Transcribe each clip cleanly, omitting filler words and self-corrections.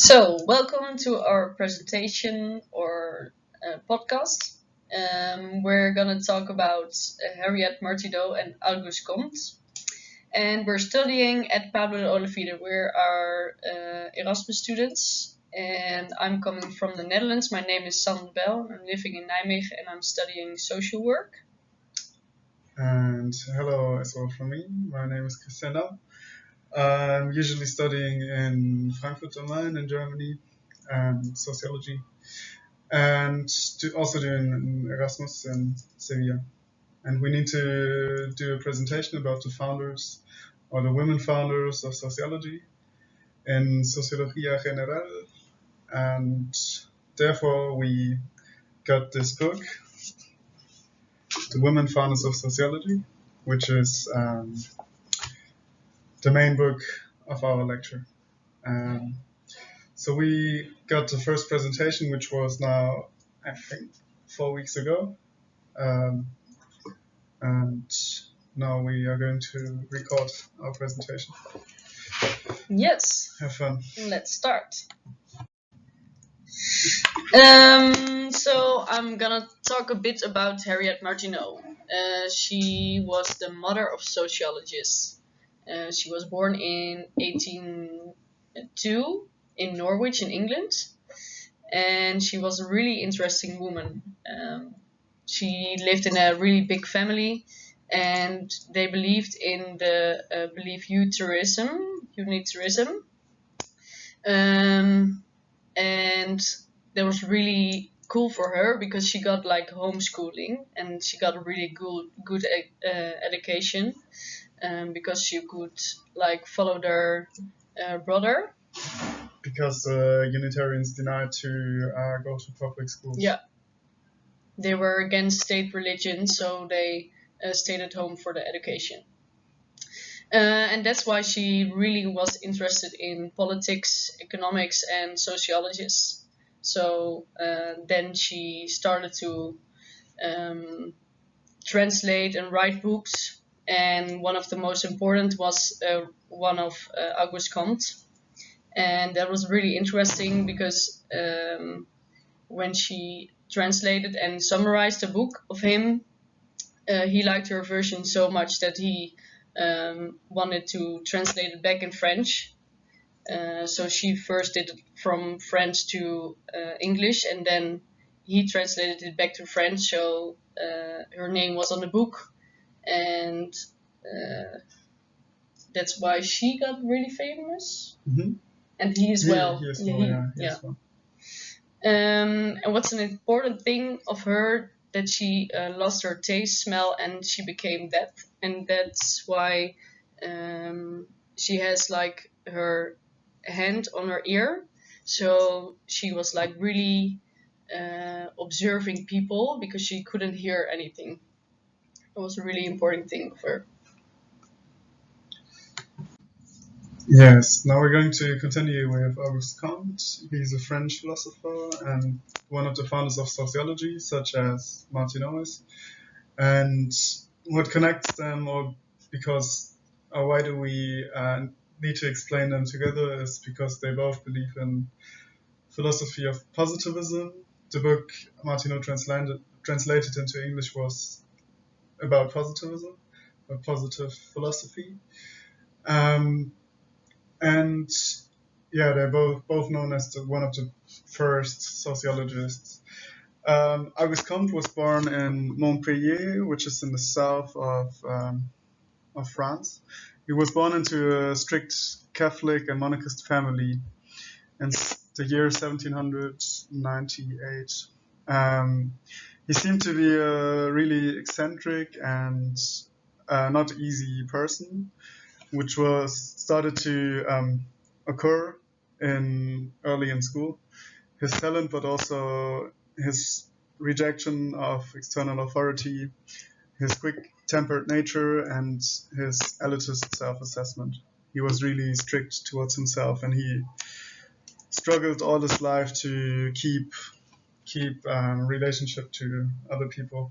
Welcome to our presentation or podcast. We're going to talk about Harriet, Martineau, and Auguste Comte. And we're studying at Pablo de Olavide. We're our Erasmus students, and I'm coming from the Netherlands. My name is San Bell. I'm living in Nijmegen, and I'm studying social work. And hello as well from me. My name is Christina. I'm usually studying in Frankfurt am Main in Germany, sociology, and also doing an Erasmus in Sevilla. And we need to do a presentation about the founders or the women founders of sociology in Sociología General. And therefore we got this book, The Women Founders of Sociology, which is the main book of our lecture. So we got the first presentation, which was now, I think, 4 weeks ago. And now we are going to record our presentation. Yes. Have fun. Let's start. So I'm gonna talk a bit about Harriet Martineau. She was the mother of sociologists. She was born in 1802 in Norwich in England, and she was a really interesting woman. She lived in a really big family, and they believed in the unitarism. And that was really cool for her because she got like homeschooling and she got a really good education, because she could like follow their brother. Because Unitarians denied to go to public schools. Yeah, they were against state religion, so they stayed at home for the education. And that's why she really was interested in politics, economics, and sociologists. So then she started to translate and write books, and one of the most important was one of Auguste Comte. And that was really interesting because when she translated and summarized a book of him, he liked her version so much that he wanted to translate it back in French. So she first did it from French to English, and then he translated it back to French. So her name was on the book, and that's why she got really famous. Mm-hmm. And he as well. He as well, yeah. Well. And what's an important thing of her, that she lost her taste, smell, and she became deaf, and that's why she has like her hand on her ear, so she was like really observing people because she couldn't hear anything. It was a really important thing of her. Yes, now we're going to continue with Auguste Comte. He's a French philosopher and one of the founders of sociology, such as Martineau is. And what connects them, or why do we need to explain them together, is because they both believe in philosophy of positivism. The book Martineau translated into English was about positivism, a positive philosophy. And yeah, they're both known as one of the first sociologists. Auguste Comte was born in Montpellier, which is in the south of France. He was born into a strict Catholic and monarchist family in the year 1798. He seemed to be a really eccentric and not easy person, which was started to occur early in school. His talent, but also his rejection of external authority, his quick-tempered nature, and his elitist self-assessment. He was really strict towards himself, and he struggled all his life to keep relationship to other people.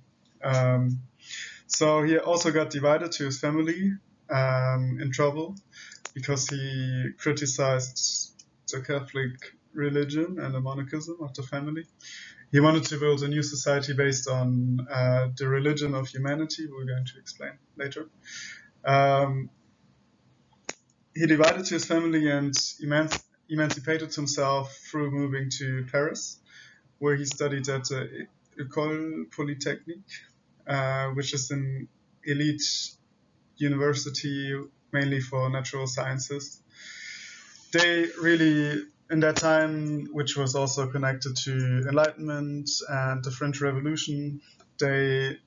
So he also got divided to his family, in trouble, because he criticized the Catholic religion and the monarchism of the family. He wanted to build a new society based on the religion of humanity. We're going to explain later. He divided his family and emancipated himself through moving to Paris, where he studied at the École Polytechnique, which is an elite university mainly for natural sciences. They really, in that time, which was also connected to Enlightenment and the French Revolution, they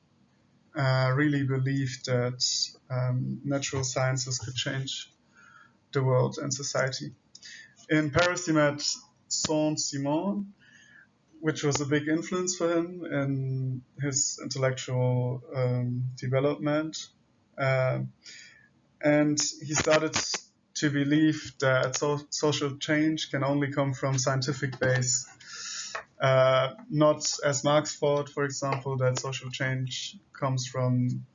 really believed that natural sciences could change the world and society. In Paris, he met Saint-Simon, which was a big influence for him in his intellectual development. And he started to believe that social change can only come from scientific base. Not as Marx thought, for example, that social change comes from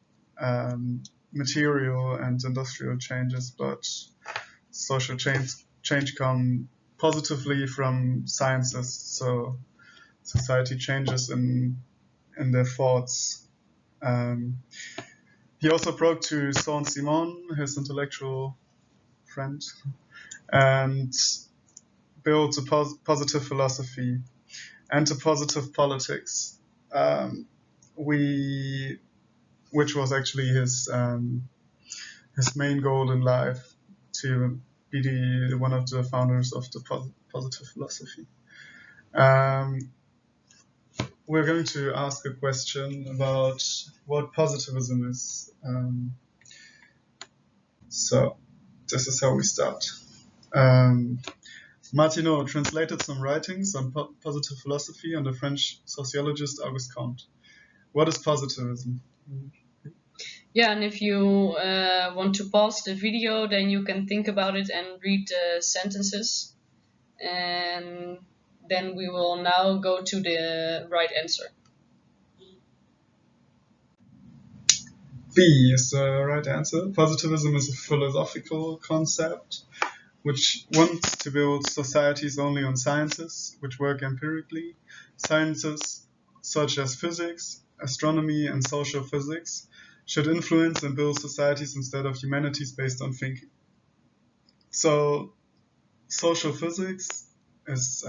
material and industrial changes, but social change come positively from sciences. So society changes in their thoughts. He also broke to Saint-Simon, his intellectual friend, and built a positive philosophy and a positive politics, which was actually his main goal in life, to be one of the founders of the positive philosophy. We're going to ask a question about what positivism is. So this is how we start. Martineau translated some writings on positive philosophy on the French sociologist Auguste Comte. What is positivism? Yeah, and if you want to pause the video, then you can think about it and read the sentences. And then we will now go to the right answer. B is the right answer. Positivism is a philosophical concept which wants to build societies only on sciences, which work empirically. Sciences such as physics, astronomy, and social physics should influence and build societies instead of humanities based on thinking. So social physics is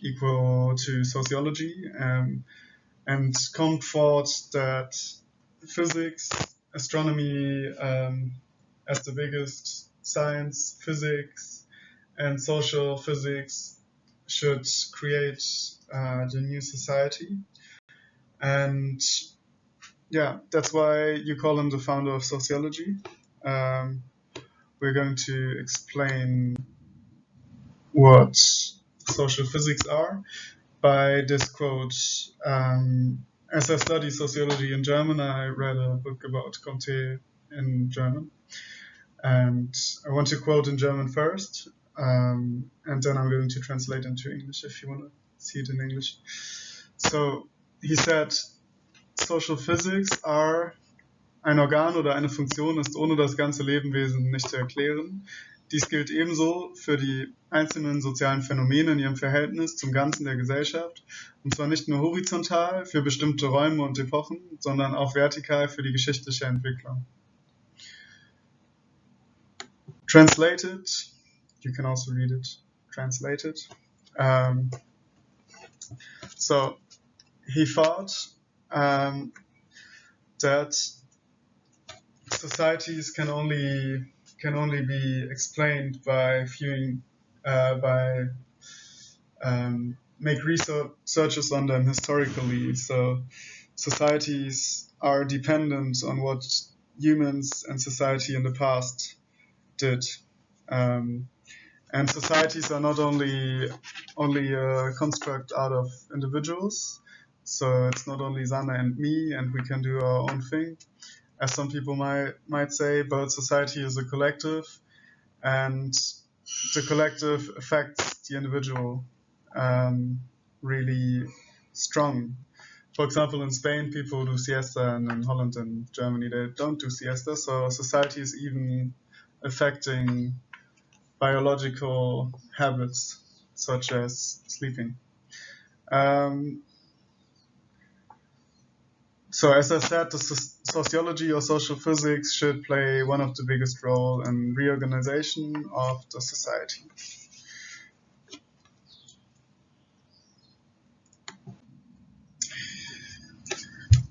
equal to sociology, and Comte thought that physics, astronomy as the biggest science, physics, and social physics should create the new society. And yeah, that's why you call him the founder of sociology. We're going to explain what social physics are by this quote. As I study sociology in German, I read a book about Comte in German. And I want to quote in German first, and then I'm going to translate into English if you want to see it in English. So he said, social physics are: ein Organ oder eine Funktion ist ohne das ganze Lebewesen nicht zu erklären. Dies gilt ebenso für die einzelnen sozialen Phänomene in ihrem Verhältnis zum Ganzen der Gesellschaft, und zwar nicht nur horizontal für bestimmte Räume und Epochen, sondern auch vertikal für die geschichtliche Entwicklung. Translated, you can also read it translated. So he thought that societies can only be explained by make researches on them historically. So societies are dependent on what humans and society in the past did. And societies are not only a construct out of individuals, so it's not only Sanne and me and we can do our own thing, as some people might say, but society is a collective, and the collective affects the individual really strong. For example, in Spain, people do siesta, and in Holland and Germany, they don't do siesta, so society is even affecting biological habits, such as sleeping. Um, so as I said, the sociology or social physics should play one of the biggest role in reorganization of the society.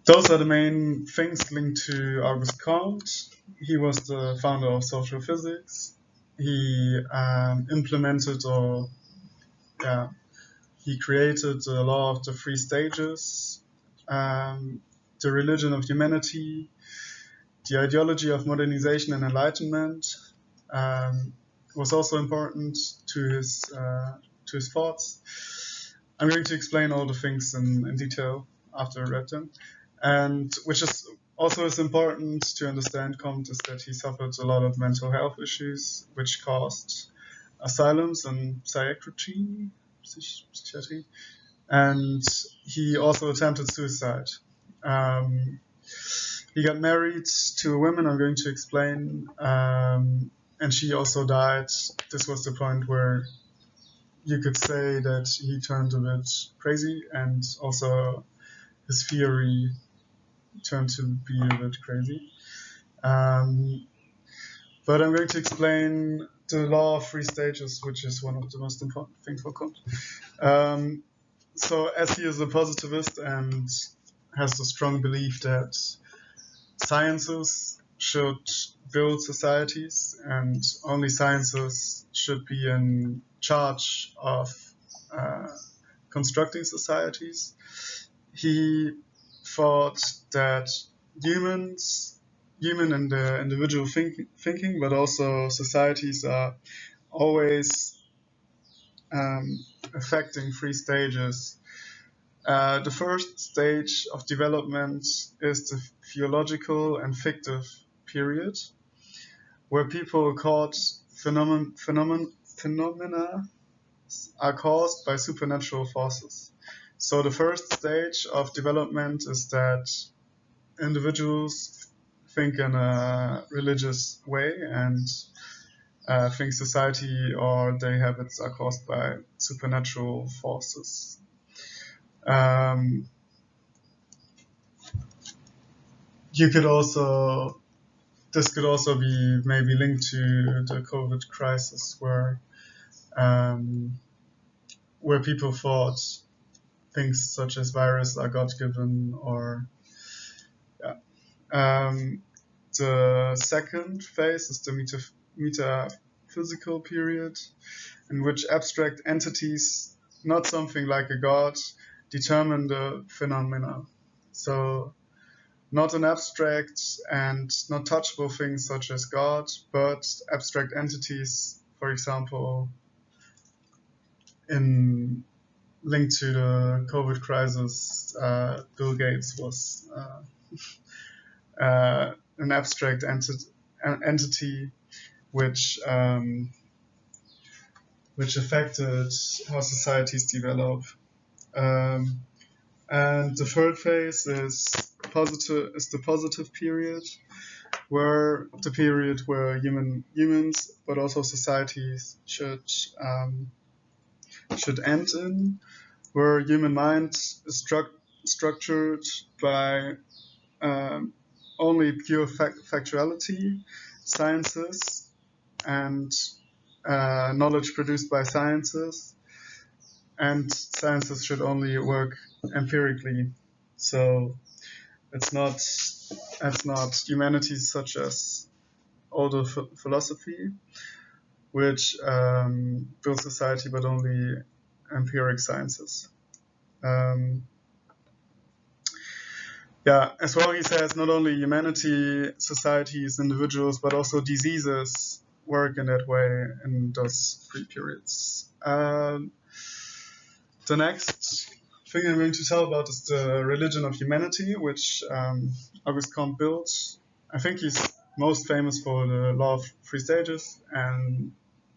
Those are the main things linked to Auguste Comte. He was the founder of social physics. He implemented or he created the law of the three stages, the religion of humanity, the ideology of modernization and enlightenment. Was also important to his thoughts. I'm going to explain all the things in detail after I read them. And which is also is important to understand Comte is that he suffered a lot of mental health issues, which caused asylums and psychiatry, and he also attempted suicide. He got married to a woman I'm going to explain, and she also died. This was the point where you could say that he turned a bit crazy, and also his theory turned to be a bit crazy. But I'm going to explain the law of three stages, which is one of the most important things for Comte. So as he is a positivist and has the strong belief that sciences should build societies and only sciences should be in charge of constructing societies, he thought that human and the individual thinking, but also societies are always affecting three stages. The first stage of development is the theological and fictive period, where people caught phenomena are caused by supernatural forces. So the first stage of development is that individuals think in a religious way and think society or their habits are caused by supernatural forces. This could also be maybe linked to the COVID crisis, where people thought things such as virus are God-given, or the second phase is the metaphysical period, in which abstract entities, not something like a god, determine the phenomena. So not an abstract and not touchable things such as God, but abstract entities, for example, in linked to the COVID crisis, Bill Gates was an abstract entity which affected how societies develop. And the third phase is the positive period, where humans, but also societies should end in, where human mind is structured by only pure factuality, sciences, and knowledge produced by sciences, and sciences should only work empirically. So it's not humanities such as older philosophy, which builds society, but only empiric sciences. As well, he says not only humanity, societies, individuals, but also diseases work in that way in those three periods. The next thing I'm going to tell about is the religion of humanity, which Auguste Comte built. I think he's most famous for the law of three stages and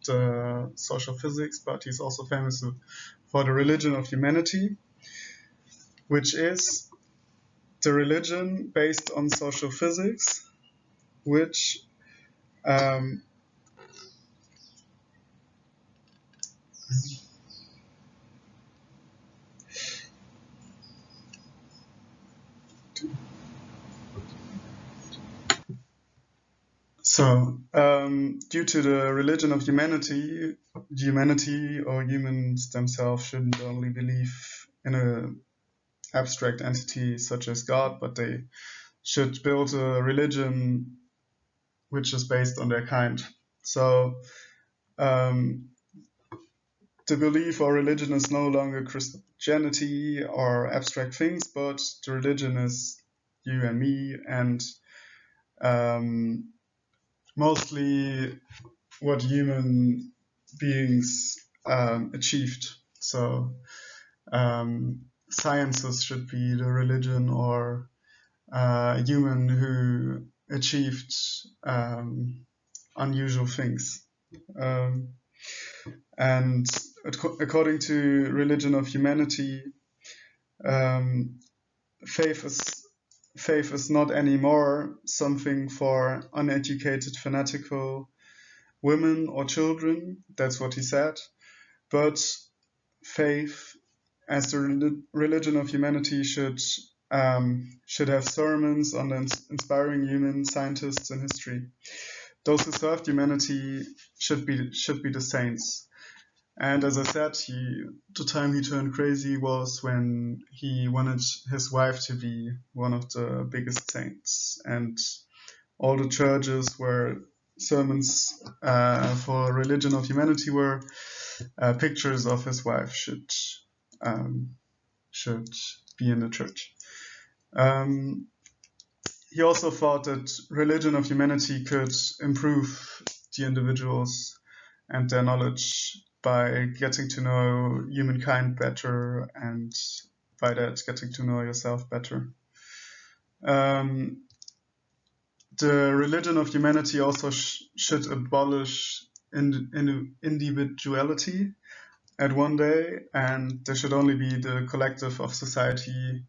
the social physics, but he's also famous for the religion of humanity, which is the religion based on social physics, which So, due to the religion of humanity, or humans themselves shouldn't only believe in an abstract entity such as God, but they should build a religion which is based on their kind. So, the belief or religion is no longer Christianity or abstract things, but the religion is you and me, and mostly what human beings achieved. So sciences should be the religion, or human who achieved unusual things. And according to religion of humanity, faith is not anymore something for uneducated, fanatical women or children. That's what he said. But faith, as the religion of humanity, should have sermons on the inspiring human scientists in history. Those who served humanity should be the saints. And as I said, the time he turned crazy was when he wanted his wife to be one of the biggest saints, and all the churches where sermons for religion of humanity were pictures of his wife should be in the church. He also thought that religion of humanity could improve the individuals and their knowledge by getting to know humankind better, and by that getting to know yourself better. The religion of humanity also should abolish individuality at one day, and there should only be the collective of society,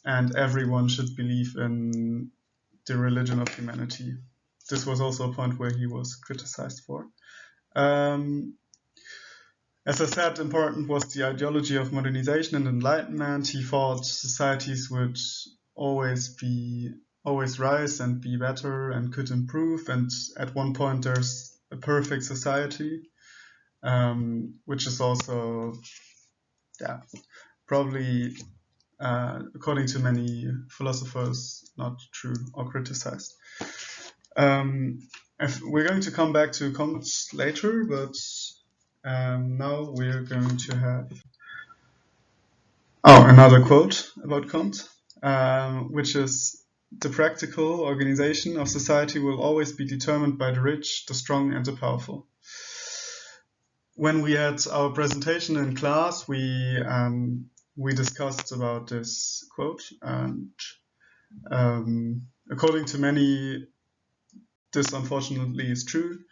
and everyone should believe in the religion of humanity. This was also a point where he was criticized for. As I said, important was the ideology of modernization and enlightenment. He thought societies would always rise and be better and could improve, and at one point there's a perfect society, which is also probably according to many philosophers not true or criticized. We're going to come back to Comte later, but now we're going to have another quote about Comte, which is: "The practical organization of society will always be determined by the rich, the strong, and the powerful." When we had our presentation in class, we discussed about this quote, and according to many, this unfortunately is true.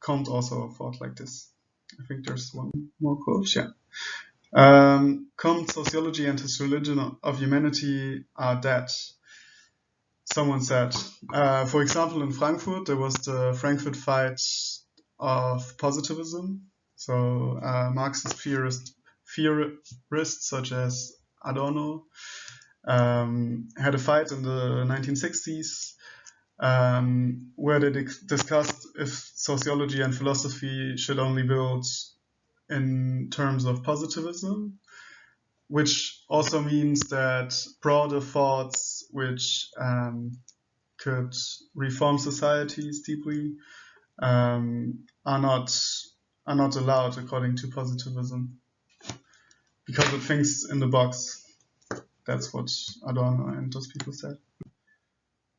Comte also thought like this. I think there's one more quote. Yeah. Comte's sociology and his religion of humanity are dead. Someone said. For example, in Frankfurt, there was the Frankfurt fight of positivism. So Marxist theorists such as Adorno had a fight in the 1960s where they discussed if sociology and philosophy should only build in terms of positivism, which also means that broader thoughts which could reform societies deeply are not allowed according to positivism, because it thinks in the box. That's what Adorno and those people said.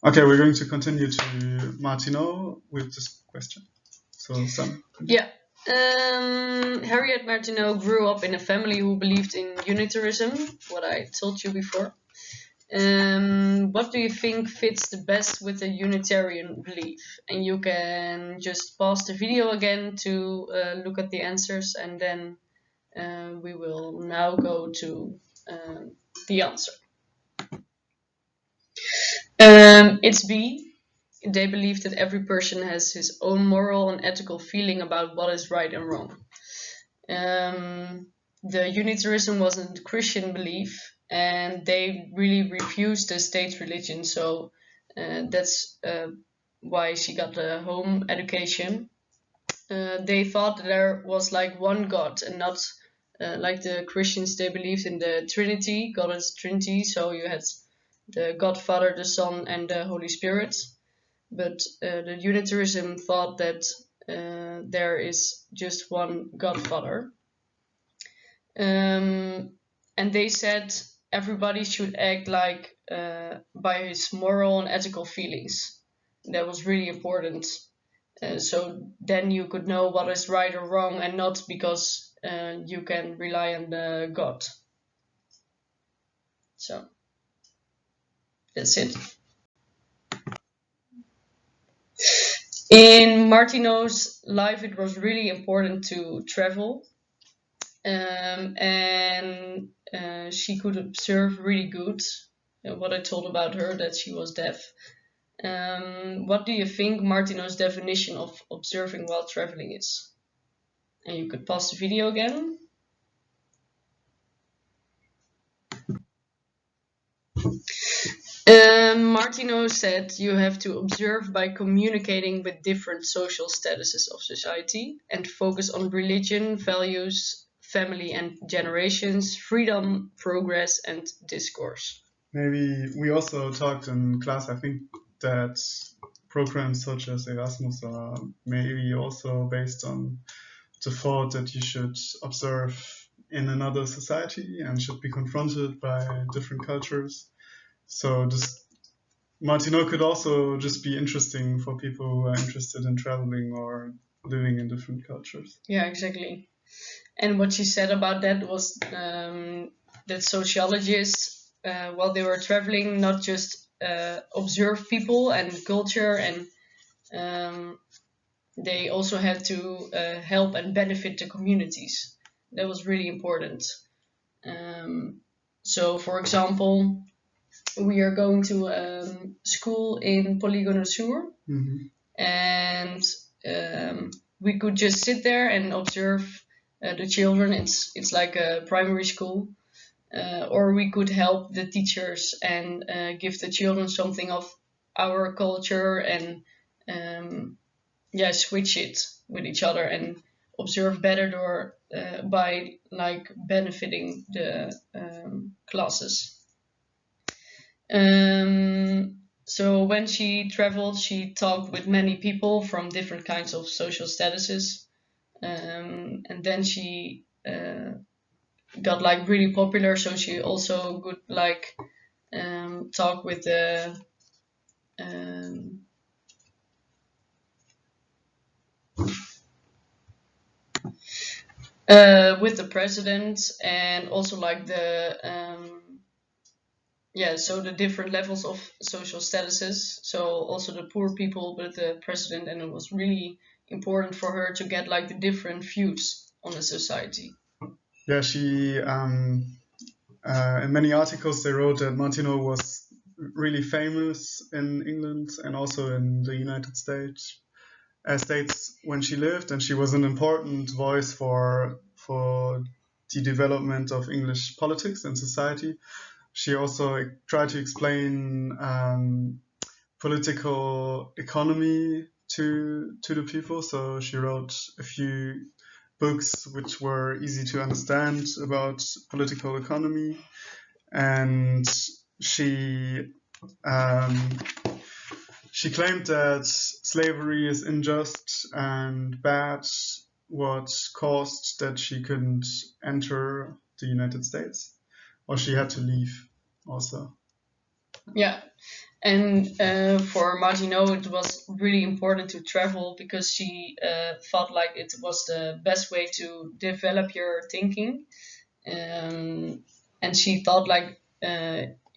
Okay, we're going to continue to Martineau with this question. So, Sam. Yeah. Harriet Martineau grew up in a family who believed in Unitarism, what I told you before. What do you think fits the best with a Unitarian belief? And you can just pause the video again to look at the answers, and then we will now go to the answer. It's B. They believe that every person has his own moral and ethical feeling about what is right and wrong. The Unitarism wasn't a Christian belief, and they really refused the state religion. So that's why she got a home education. They thought that there was like one God and not like the Christians. They believed in the Trinity. God is Trinity, so you had the God, Father, the Son, and the Holy Spirit. But the Unitarianism thought that there is just one Godfather. And they said everybody should act like by his moral and ethical feelings. That was really important. So then you could know what is right or wrong, and not because you can rely on the God. So that's it. In Martineau's life, it was really important to travel, and she could observe really good. What I told about her, that she was deaf. What do you think Martineau's definition of observing while traveling is? And you could pause the video again. Martineau said you have to observe by communicating with different social statuses of society and focus on religion, values, family and generations, freedom, progress, and discourse. Maybe we also talked in class, I think, that programs such as Erasmus are maybe also based on the thought that you should observe in another society and should be confronted by different cultures. So this Martineau could also just be interesting for people who are interested in traveling or living in different cultures. Yeah, exactly. And what she said about that was that sociologists, while they were traveling, not just observe people and culture, and they also had to help and benefit the communities. That was really important. So, for example, we are going to school in Polygono Sur, and we could just sit there and observe the children. It's like a primary school, or we could help the teachers and give the children something of our culture, and switch it with each other and observe better or by like benefiting the classes. So when she traveled, she talked with many people from different kinds of social statuses, and then she got like really popular. So she also could like talk with the president, and also like the so the different levels of social statuses. So also the poor people with the president, and it was really important for her to get like the different views on the society. Yeah, she in many articles they wrote that Martineau was really famous in England and also in the United States when she lived, and she was an important voice for the development of English politics and society. She also tried to explain political economy to the people. So she wrote a few books which were easy to understand about political economy, and she claimed that slavery is unjust and bad, what caused that she couldn't enter the United States, or she had to leave also. Yeah. And for Martineau, it was really important to travel because she thought like it was the best way to develop your thinking. And she thought like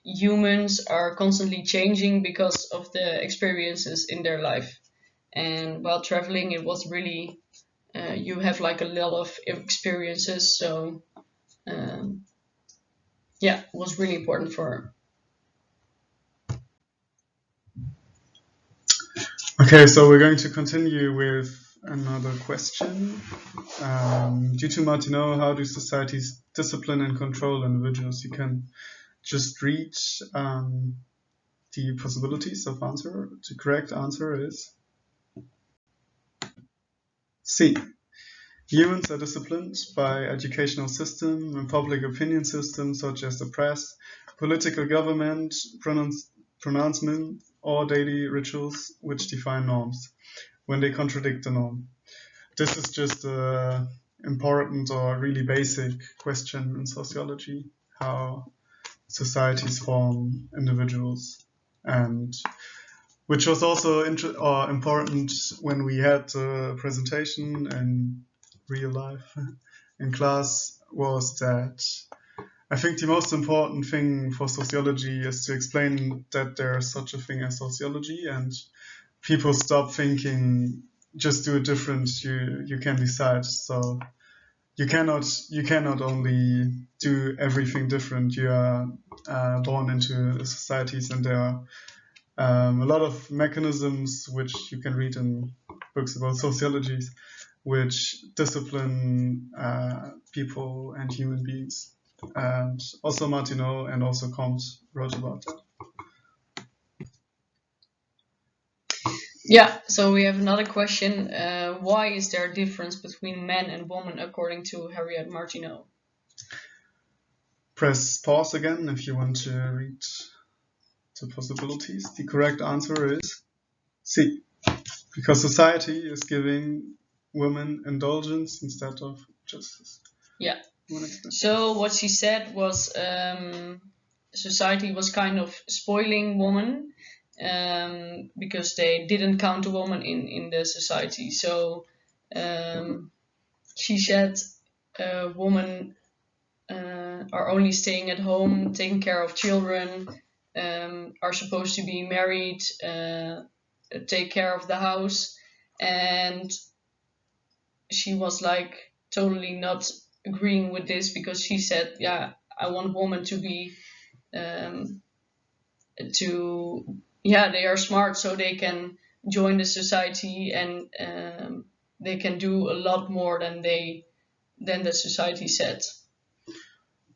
humans are constantly changing because of the experiences in their life. And while traveling, it was really, you have like a lot of experiences. So, it was really important for her. Okay, so we're going to continue with another question. Due to Martineau, how do societies discipline and control individuals? You can just read the possibilities of answer. The correct answer is C. Humans are disciplined by educational system and public opinion systems such as the press, political government, pronouncement, or daily rituals which define norms when they contradict the norm. This is just an important or really basic question in sociology, how societies form individuals, and which was also important when we had the presentation in real life in class, was that I think the most important thing for sociology is to explain that there's such a thing as sociology, and people stop thinking just do it different, you can decide. So you cannot only do everything different. You are born into the societies, and there are a lot of mechanisms which you can read in books about sociologies, which discipline people and human beings. And also Martineau and also Comte wrote about that. Yeah, so we have another question. Why is there a difference between men and women according to Harriet Martineau? Press pause again if you want to read the possibilities. The correct answer is C. Because society is giving women indulgence instead of justice. Yeah. So what she said was society was kind of spoiling women because they didn't count a woman in the society. So she said women are only staying at home, taking care of children, are supposed to be married, take care of the house, and she was like totally not agreeing with this, because she said, yeah, I want women to be they are smart, so they can join the society, and they can do a lot more than the society said.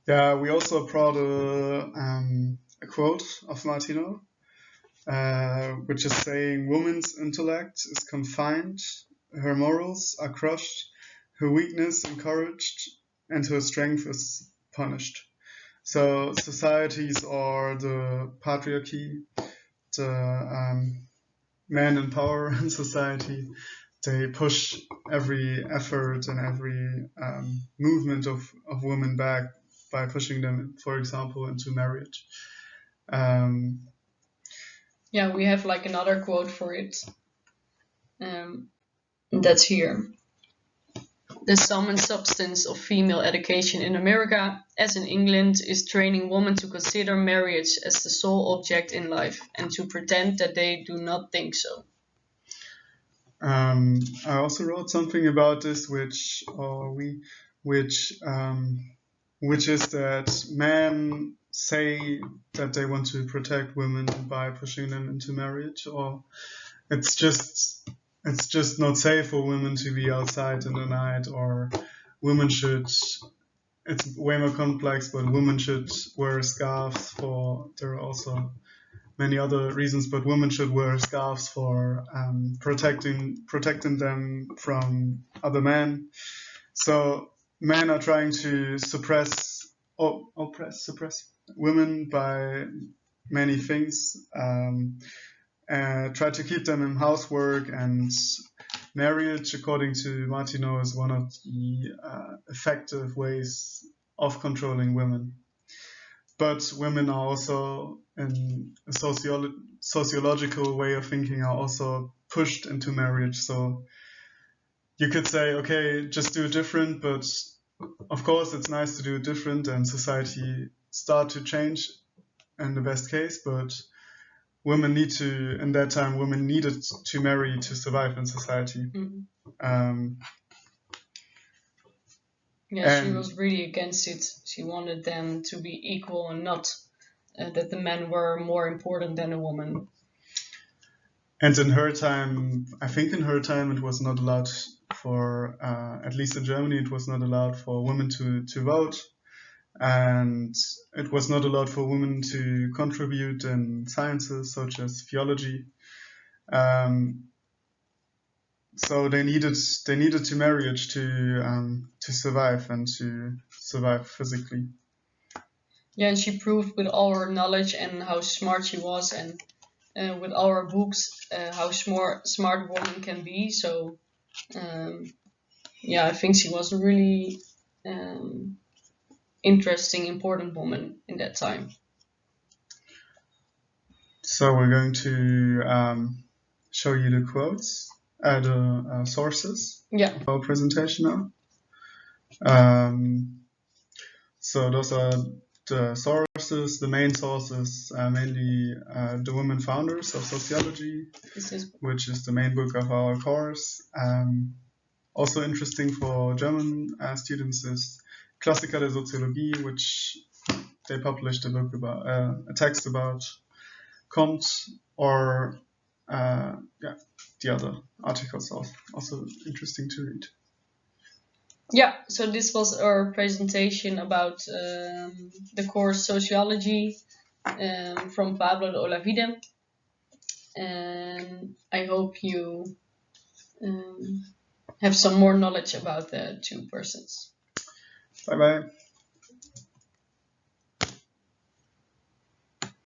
Yeah, we also brought a quote of Martineau, which is saying, woman's intellect is confined, her morals are crushed, her weakness encouraged, and her strength is punished. So societies or the patriarchy, the men in power in society, they push every effort and every movement of women back by pushing them, for example, into marriage. Yeah, we have like another quote for it. That's here. The sum and substance of female education in America, as in England, is training women to consider marriage as the sole object in life and to pretend that they do not think so. I also wrote something about this, which is that men say that they want to protect women by pushing them into marriage, or it's just not safe for women to be outside in the night, or women should. It's way more complex, but women should wear scarves for. There are also many other reasons, but women should wear scarves for protecting them from other men. So men are trying to suppress women by many things, try to keep them in housework, and marriage, according to Martineau, is one of the effective ways of controlling women. But women are also, in a sociological way of thinking, are also pushed into marriage. So you could say, okay, just do it different, but of course it's nice to do it different, and society start to change in the best case, but women needed to marry to survive in society. Mm-hmm. Yeah, she was really against it. She wanted them to be equal and not that the men were more important than a woman. And in her time, I think it was not allowed for, at least in Germany, it was not allowed for women to vote. and it was not allowed for women to contribute in sciences such as theology. So they needed to marriage to survive and to survive physically. Yeah, and she proved with all her knowledge and how smart she was, and with all her books, how smart woman can be. So, yeah, I think she was a really interesting, important woman in that time. So we're going to show you the quotes, the sources. Yeah. Of our presentation now. So those are the sources, the main sources, mainly the women founders of sociology, which is the main book of our course. Also interesting for German students is Klassiker der Soziologie, which they published a book about, a text about Comte, or the other articles are also interesting to read. Yeah, so this was our presentation about the course Sociology from Pablo de Olavide. And I hope you have some more knowledge about the two persons. Bye bye.